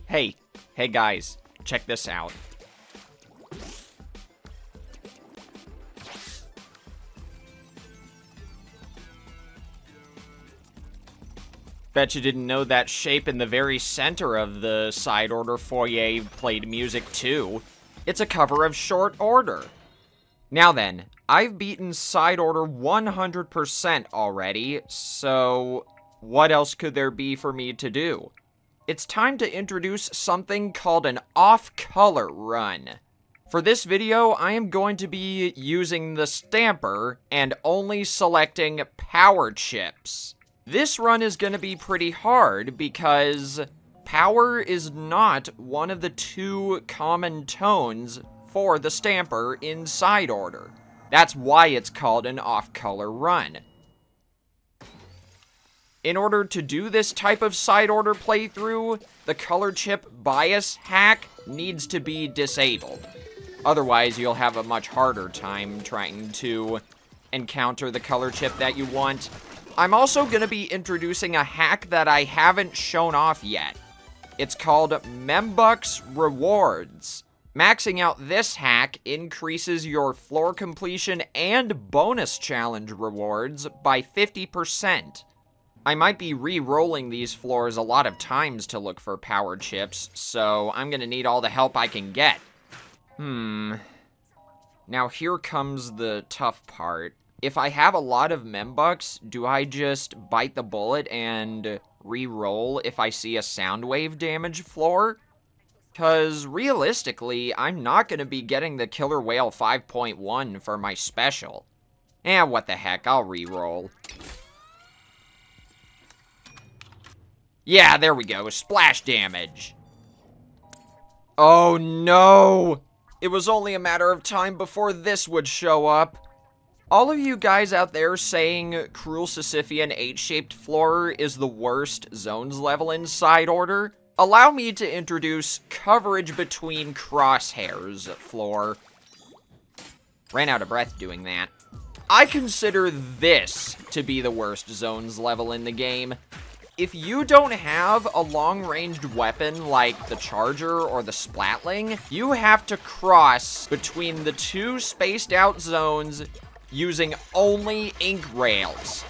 Hey guys, check this out. Bet you didn't know that shape in the very center of the side order foyer played music too. It's a cover of Short Order. Now then, I've beaten side order 100% already, so what else could there be for me to do? It's time to introduce something called an off-color run. For this video, I am going to be using the stamper and only selecting power chips. This run is going to be pretty hard because power is not one of the two common tones for the stamper in side order. That's why it's called an off-color run. In order to do this type of side order playthrough, the color chip bias hack needs to be disabled. Otherwise, you'll have a much harder time trying to encounter the color chip that you want. I'm also going to be introducing a hack that I haven't shown off yet. It's called Membucks Rewards. Maxing out this hack increases your floor completion and bonus challenge rewards by 50%. I might be re-rolling these floors a lot of times to look for power chips, so I'm gonna need all the help I can get. Now here comes the tough part. If I have a lot of Membucks, do I just bite the bullet and re-roll if I see a sound wave damage floor? Because realistically, I'm not gonna be getting the Killer Whale 5.1 for my special. What the heck, I'll re-roll. Yeah, there we go. Splash damage. Oh, no. It was only a matter of time before this would show up. All of you guys out there saying Cruel Sisyphean 8-shaped floor is the worst zones level in side order, allow me to introduce coverage between crosshairs floor. Ran out of breath doing that. I consider this to be the worst zones level in the game. If you don't have a long-ranged weapon like the Charger or the Splatling, you have to cross between the two spaced-out zones using only ink rails.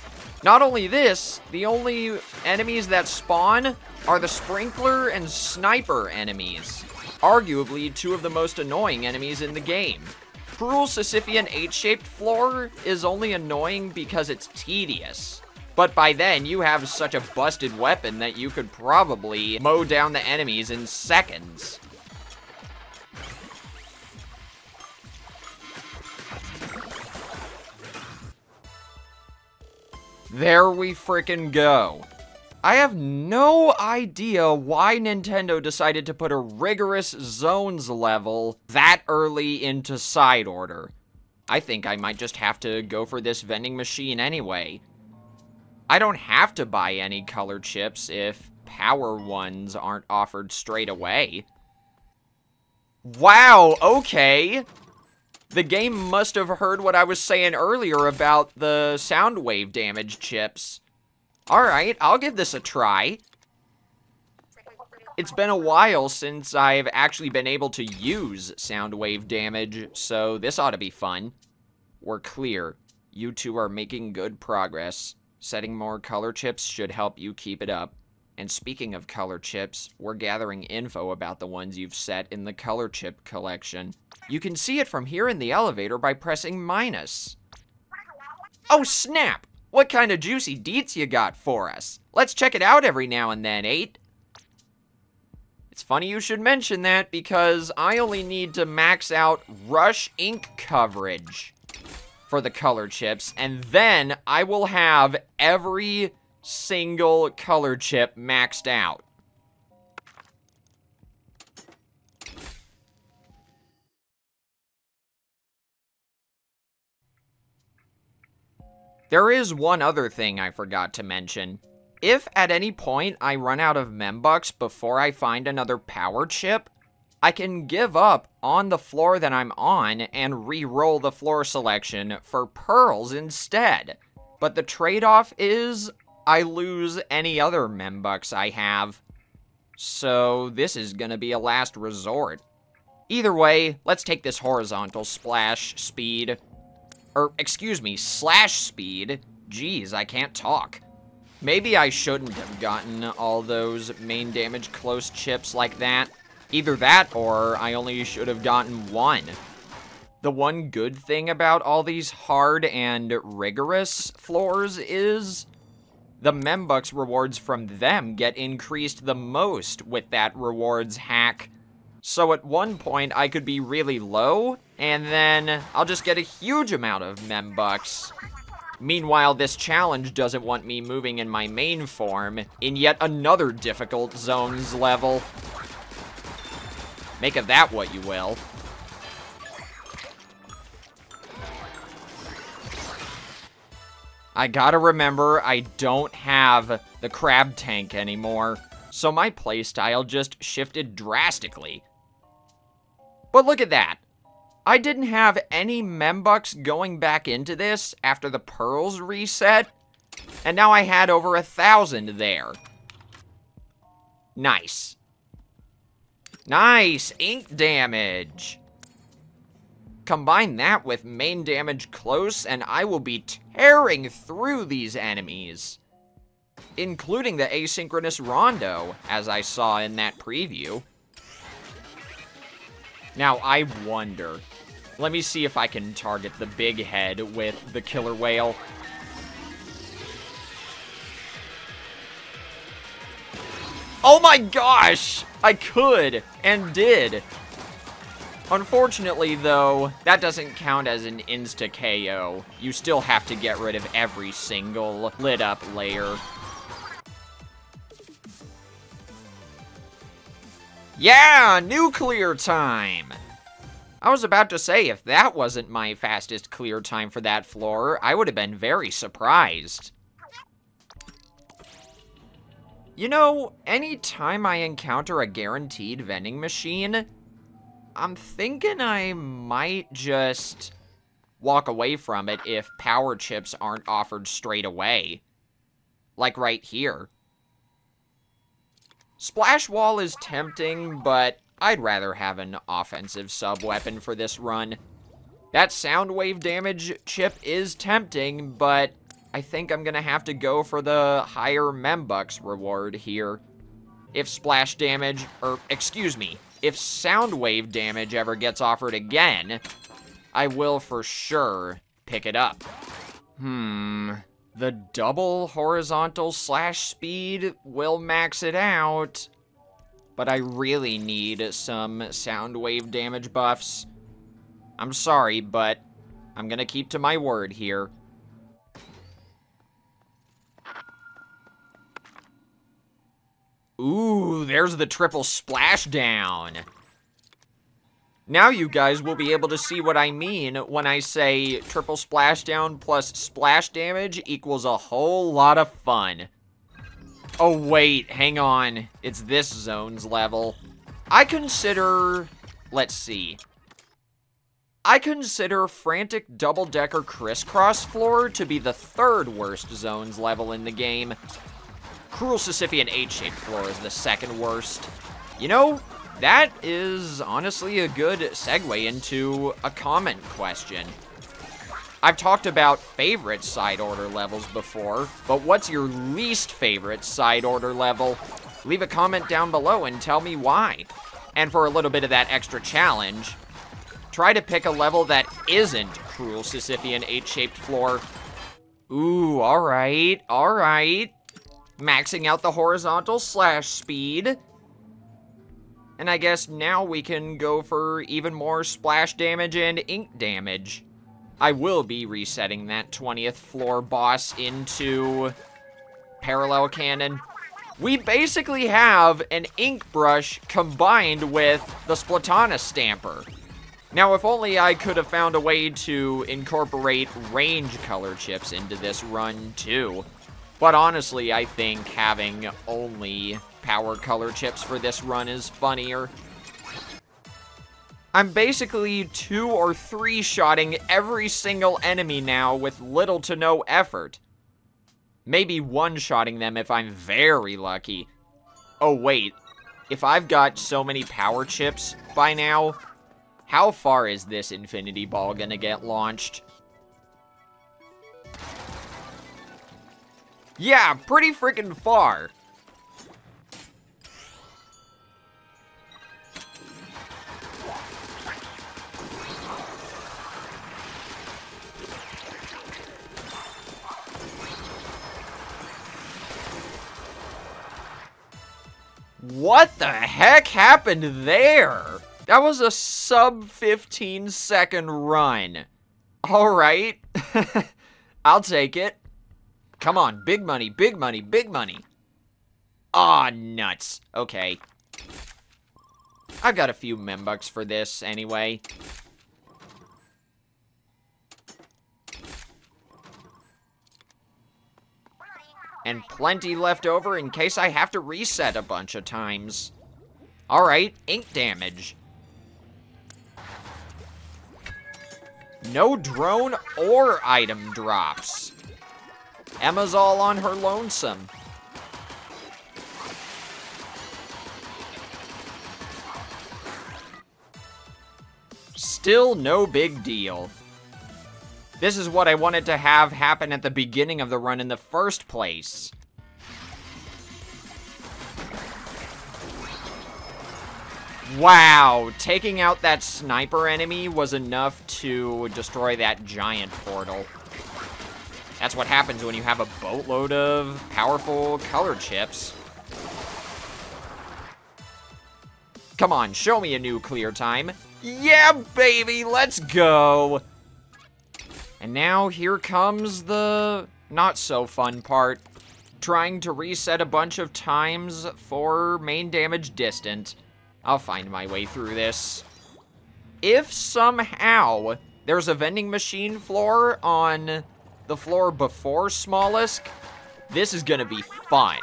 Not only this, the only enemies that spawn are the Sprinkler and Sniper enemies. Arguably, two of the most annoying enemies in the game. Cruel Sisyphean 8-shaped floor is only annoying because it's tedious. But by then, you have such a busted weapon that you could probably mow down the enemies in seconds. There we frickin' go. I have no idea why Nintendo decided to put a rigorous zones level that early into side order. I think I might just have to go for this vending machine anyway. I don't have to buy any color chips if power ones aren't offered straight away. Wow, okay. The game must have heard what I was saying earlier about the sound wave damage chips. Alright, I'll give this a try. It's been a while since I've actually been able to use sound wave damage, so this ought to be fun. We're clear. You two are making good progress. Setting more color chips should help you keep it up. And speaking of color chips, we're gathering info about the ones you've set in the color chip collection. You can see it from here in the elevator by pressing minus. Oh snap! What kind of juicy deets you got for us? Let's check it out every now and then, 8. It's funny you should mention that because I only need to max out Rush ink coverage for the color chips, and then I will have every single color chip maxed out. There is one other thing I forgot to mention. If at any point I run out of Membucks before I find another power chip, I can give up on the floor that I'm on and re-roll the floor selection for pearls instead. But the trade-off is I lose any other Membucks I have. So this is gonna be a last resort. Either way, let's take this horizontal splash speed. Or, excuse me, slash speed. Jeez, I can't talk. Maybe I shouldn't have gotten all those main damage close chips like that. Either that, or I only should have gotten one. The one good thing about all these hard and rigorous floors is the Membucks rewards from them get increased the most with that rewards hack. So at one point, I could be really low, and then I'll just get a huge amount of Membucks. Meanwhile, this challenge doesn't want me moving in my main form in yet another difficult zones level. Make of that what you will. I gotta remember, I don't have the crab tank anymore, so my playstyle just shifted drastically. But look at that. I didn't have any Membucks going back into this after the pearls reset, and now I had over 1,000 there. Nice. Nice! Ink damage! Combine that with main damage close, and I will be tearing through these enemies. Including the asynchronous rondo, as I saw in that preview. Now, I wonder. Let me see if I can target the big head with the killer whale. Oh my gosh! I could, and did. Unfortunately, though, that doesn't count as an insta-KO. You still have to get rid of every single lit-up layer. Yeah, nuclear time! I was about to say, if that wasn't my fastest clear time for that floor, I would have been very surprised. You know, anytime I encounter a guaranteed vending machine, I'm thinking I might just walk away from it if power chips aren't offered straight away. Like right here. Splash Wall is tempting, but I'd rather have an offensive sub-weapon for this run. That sound wave damage chip is tempting, but I think I'm gonna have to go for the higher Membucks reward here. If splash damage, or excuse me, if sound wave damage ever gets offered again, I will for sure pick it up. The double horizontal slash speed will max it out, but I really need some sound wave damage buffs. I'm sorry, but I'm gonna keep to my word here. Ooh, there's the triple splashdown. Now you guys will be able to see what I mean when I say triple splashdown plus splash damage equals a whole lot of fun. Oh wait, hang on. It's this zone's level. I consider... let's see. I consider Frantic Double-Decker Crisscross Floor to be the third worst zones level in the game. Cruel Sisyphean 8-shaped floor is the second worst. You know, that is honestly a good segue into a comment question. I've talked about favorite side order levels before, but what's your least favorite side order level? Leave a comment down below and tell me why. And for a little bit of that extra challenge, try to pick a level that isn't Cruel Sisyphean 8-shaped floor. Ooh, alright, alright. Maxing out the horizontal slash speed. And I guess now we can go for even more splash damage and ink damage. I will be resetting that 20th floor boss into parallel cannon. We basically have an ink brush combined with the Splatoon stamper. Now, if only I could have found a way to incorporate range color chips into this run, too. But honestly, I think having only power color chips for this run is funnier. I'm basically 2 or 3-shotting every single enemy now with little to no effort. Maybe 1-shotting them if I'm very lucky. Oh wait, If I've got so many power chips by now, how far is this infinity ball gonna get launched? Yeah, pretty freaking far. What the heck happened there? That was a sub 15 second run. Alright. I'll take it. Come on, big money, big money, big money. Aw, nuts. Okay. I've got a few membucks for this anyway. And plenty left over in case I have to reset a bunch of times. Alright, ink damage. No drone or item drops. Emma's all on her lonesome. Still no big deal. This is what I wanted to have happen at the beginning of the run in the first place. Wow, taking out that sniper enemy was enough to destroy that giant portal. That's what happens when you have a boatload of powerful color chips. Come on, show me a new clear time. Yeah, baby, let's go. And now here comes the not-so-fun part. Trying to reset a bunch of times for main damage distant. I'll find my way through this. If somehow there's a vending machine floor on the floor before Smollusk, this is gonna be fun.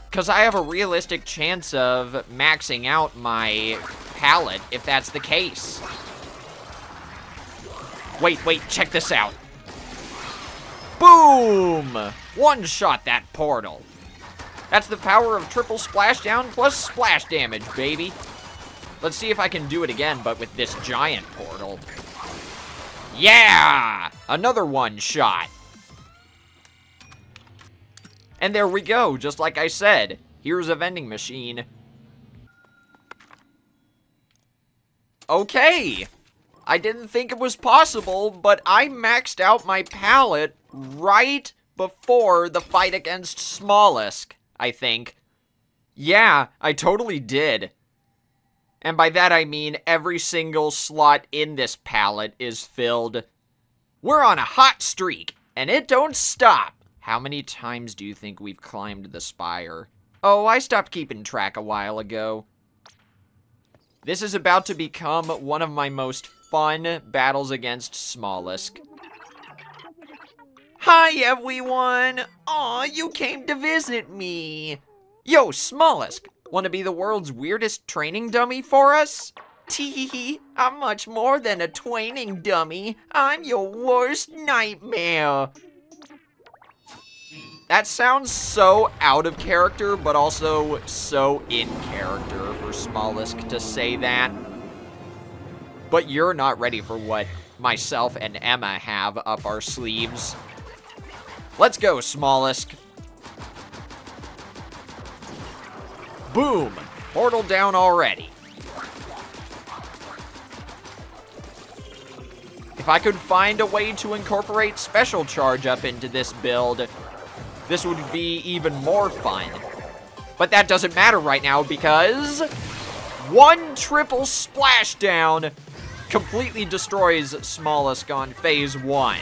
Because I have a realistic chance of maxing out my palette if that's the case. Wait, check this out. Boom! One-shot that portal. That's the power of triple splashdown plus splash damage, baby. Let's see if I can do it again, but with this giant portal. Yeah! Another one-shot. And there we go, just like I said. Here's a vending machine. Okay! I didn't think it was possible, but I maxed out my palette right before the fight against Smollusk, I think. Yeah, I totally did. And by that I mean every single slot in this palette is filled. We're on a hot streak, and it don't stop. How many times do you think we've climbed the spire? Oh, I stopped keeping track a while ago. This is about to become one of my most fun battles against Smollusk. Hi, everyone! Aw, you came to visit me! Yo, Smollusk, wanna be the world's weirdest training dummy for us? Tee-hee-hee, I'm much more than a training dummy. I'm your worst nightmare. That sounds so out of character, but also so in character for Smollusk to say that. But you're not ready for what myself and Emma have up our sleeves. Let's go, Smollusk. Boom! Portal down already. If I could find a way to incorporate special charge up into this build, this would be even more fun. But that doesn't matter right now because one triple splashdown completely destroys Smollusk on phase 1.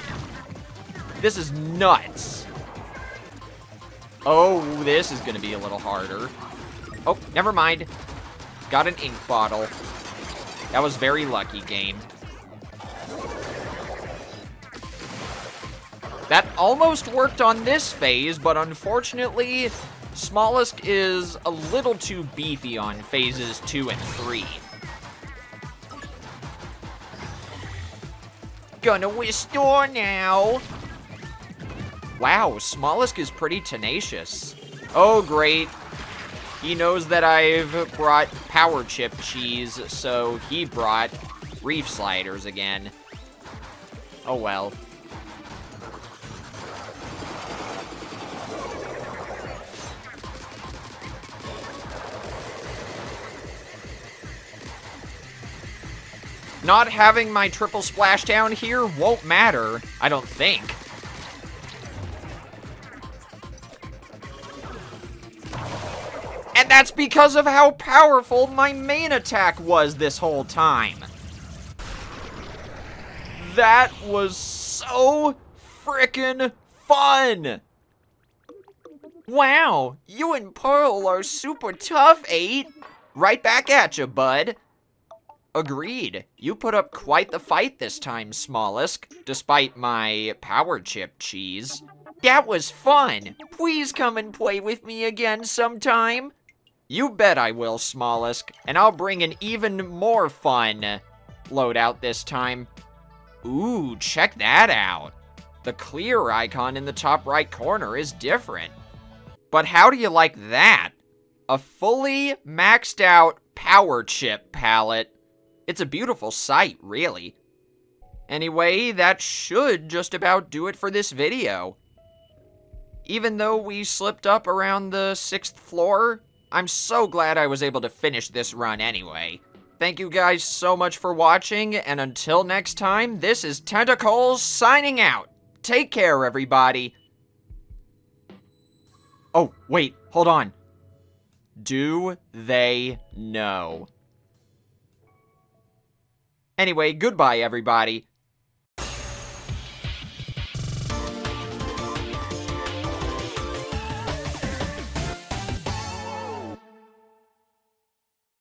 This is nuts. Oh, this is gonna be a little harder. Oh, never mind. Got an ink bottle. That was very lucky, game. That almost worked on this phase, but unfortunately, Smollusk is a little too beefy on phases 2 and 3. Gonna restore now. Wow, Smollusk is pretty tenacious. Oh, great. He knows that I've brought power chip cheese, so he brought reef sliders again. Oh well. Not having my triple splashdown here won't matter, I don't think. And that's because of how powerful my main attack was this whole time. That was so frickin' fun! Wow, you and Pearl are super tough, 8. Right back at you, bud. Agreed. You put up quite the fight this time, Smollusk, despite my power chip cheese. That was fun. Please come and play with me again sometime. You bet I will, Smollusk, and I'll bring an even more fun loadout this time. Ooh, check that out. The clear icon in the top right corner is different. But how do you like that? A fully maxed out power chip palette. It's a beautiful sight, really. Anyway, that should just about do it for this video. Even though we slipped up around the 6th floor, I'm so glad I was able to finish this run anyway. Thank you guys so much for watching, and until next time, this is Tentacles signing out. Take care, everybody. Oh, wait, hold on. Do they know? Anyway, goodbye, everybody.